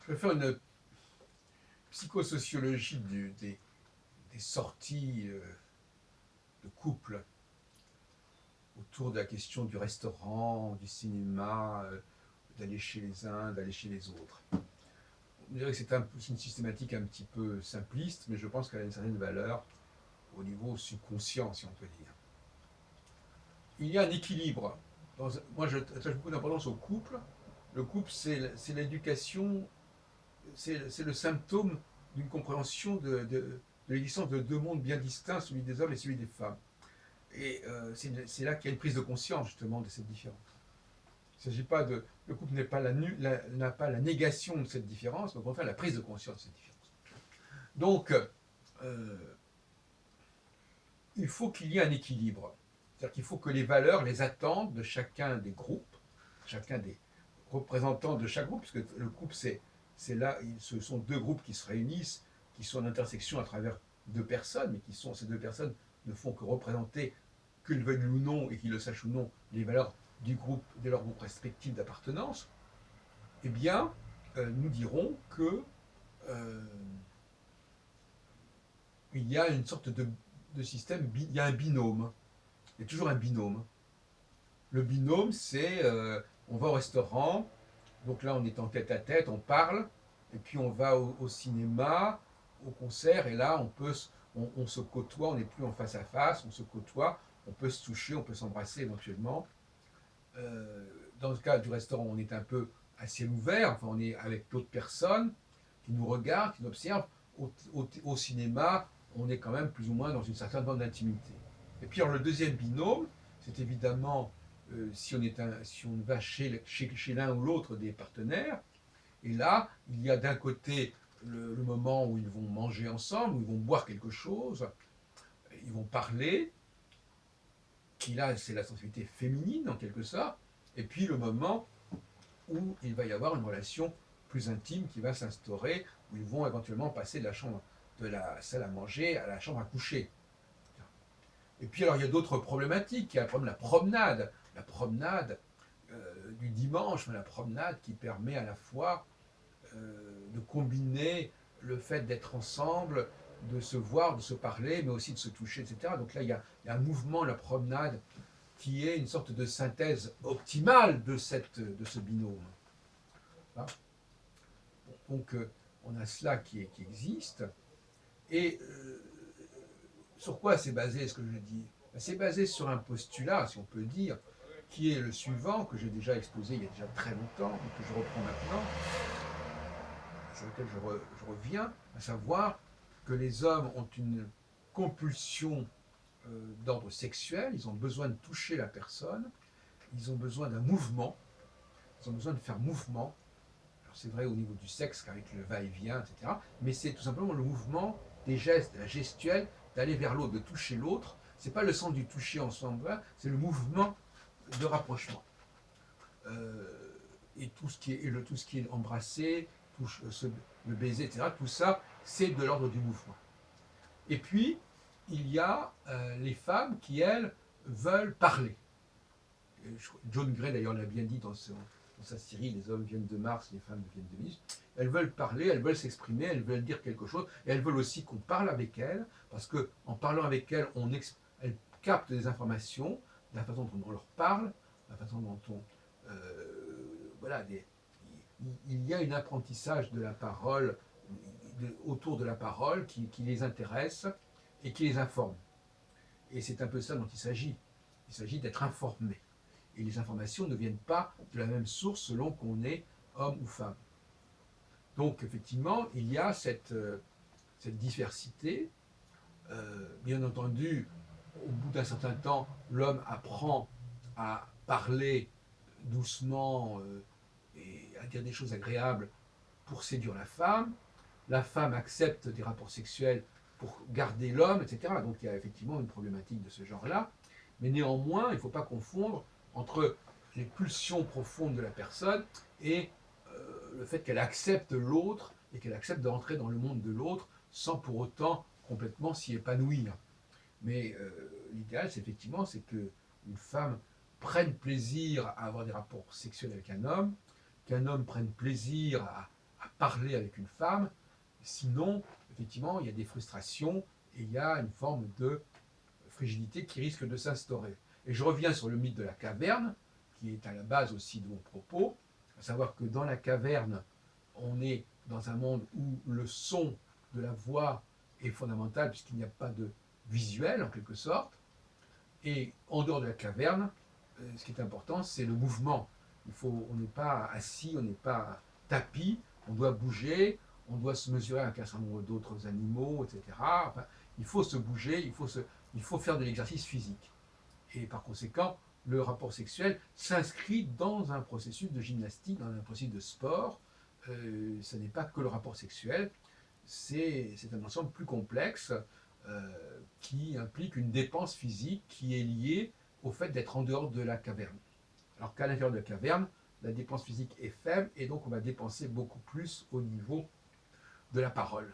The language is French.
Je vais faire une psychosociologie des sorties de couple autour de la question du restaurant, du cinéma, d'aller chez les uns, d'aller chez les autres. On dirait que c'est une systématique un petit peu simpliste, mais je pense qu'elle a une certaine valeur au niveau subconscient, si on peut dire. Il y a un équilibre. Moi, j'attache beaucoup d'importance au couple. Le couple, c'est l'éducation, c'est le symptôme d'une compréhension de l'existence de deux mondes bien distincts, celui des hommes et celui des femmes. Et c'est là qu'il y a une prise de conscience, justement, de cette différence. Il ne s'agit pas de. Le couple n'a pas la négation de cette différence, mais au contraire la prise de conscience de cette différence. Donc, il faut qu'il y ait un équilibre. C'est-à-dire qu'il faut que les valeurs, les attentes de chacun des groupes, chacun des représentants de chaque groupe, puisque le couple, c'est là, ce sont deux groupes qui se réunissent, qui sont en intersection à travers deux personnes, mais ces deux personnes ne font que représenter, qu'ils le veuillent ou non, et qu'ils le sachent ou non, les valeurs du groupe, de leur groupe respectif d'appartenance, eh bien, nous dirons que euh, il y a une sorte de système, il y a un binôme. Il y a toujours un binôme. Le binôme, c'est on va au restaurant, donc là on est en tête à tête, on parle, et puis on va au cinéma, au concert, et là on se côtoie, on n'est plus en face à face, on se côtoie, on peut se toucher, on peut s'embrasser éventuellement. Dans le cas du restaurant, on est un peu à ciel ouvert, enfin on est avec d'autres personnes qui nous regardent, qui nous observent. Au cinéma, on est quand même plus ou moins dans une certaine forme d'intimité. Et puis alors, le deuxième binôme, c'est évidemment si on va chez l'un ou l'autre des partenaires. Et là, il y a d'un côté le moment où ils vont manger ensemble, où ils vont boire quelque chose, ils vont parler, qui là, c'est la sensibilité féminine en quelque sorte, et puis le moment où il va y avoir une relation plus intime qui va s'instaurer, où ils vont éventuellement passer de la salle à manger à la chambre à coucher. Et puis alors il y a d'autres problématiques. Il y a le problème de la promenade du dimanche, mais la promenade qui permet à la fois de combiner le fait d'être ensemble, de se voir, de se parler, mais aussi de se toucher, etc. Donc là, il y a un mouvement, la promenade, qui est une sorte de synthèse optimale de ce binôme. Hein. Donc, on a cela qui existe. Et sur quoi c'est basé ce que je dis? C'est basé sur un postulat, si on peut dire, qui est le suivant, que j'ai déjà exposé il y a déjà très longtemps, et que je reprends maintenant, sur lequel je reviens, à savoir que les hommes ont une compulsion d'ordre sexuel, ils ont besoin de toucher la personne, ils ont besoin d'un mouvement, ils ont besoin de faire mouvement. Alors c'est vrai au niveau du sexe, avec le va-et-vient, etc. Mais c'est tout simplement le mouvement des gestes, de la gestuelle, d'aller vers l'autre, de toucher l'autre. C'est pas le sens du toucher ensemble, c'est le mouvement de rapprochement. Et tout ce qui est embrassé, le baiser, etc. Tout ça, c'est de l'ordre du mouvement. Et puis, il y a les femmes qui, elles, veulent parler. John Gray, d'ailleurs, l'a bien dit dans sa série, les hommes viennent de Mars, les femmes viennent de Vénus. Elles veulent parler, elles veulent s'exprimer, elles veulent dire quelque chose, et elles veulent aussi qu'on parle avec elles, parce qu'en parlant avec elles, elles captent des informations, la façon dont on leur parle, la façon dont on... voilà, il y a un apprentissage de la parole, autour de la parole, qui les intéresse et qui les informe. Et c'est un peu ça dont il s'agit. Il s'agit d'être informé. Et les informations ne viennent pas de la même source selon qu'on est homme ou femme. Donc effectivement, il y a cette diversité. Bien entendu, au bout d'un certain temps, l'homme apprend à parler doucement et à dire des choses agréables pour séduire la femme. La femme accepte des rapports sexuels pour garder l'homme, etc. Donc il y a effectivement une problématique de ce genre-là. Mais néanmoins, il ne faut pas confondre entre les pulsions profondes de la personne et le fait qu'elle accepte l'autre et qu'elle accepte d'entrer dans le monde de l'autre sans pour autant complètement s'y épanouir. Mais l'idéal, c'est effectivement, c'est qu'une femme prenne plaisir à avoir des rapports sexuels avec un homme, qu'un homme prenne plaisir à parler avec une femme. Sinon, effectivement, il y a des frustrations et il y a une forme de frigidité qui risque de s'instaurer. Et je reviens sur le mythe de la caverne, qui est à la base aussi de mon propos, à savoir que dans la caverne, on est dans un monde où le son de la voix est fondamental puisqu'il n'y a pas de visuel en quelque sorte. Et en dehors de la caverne, ce qui est important, c'est le mouvement. On n'est pas assis, on n'est pas tapis, on doit bouger, on doit se mesurer avec un certain nombre d'autres animaux, etc. Enfin, il faut se bouger, il faut faire de l'exercice physique. Et par conséquent, le rapport sexuel s'inscrit dans un processus de gymnastique, dans un processus de sport. Ce n'est pas que le rapport sexuel, c'est un ensemble plus complexe qui implique une dépense physique qui est liée au fait d'être en dehors de la caverne. Alors qu'à l'intérieur de la caverne, la dépense physique est faible et donc on va dépenser beaucoup plus au niveau de la parole.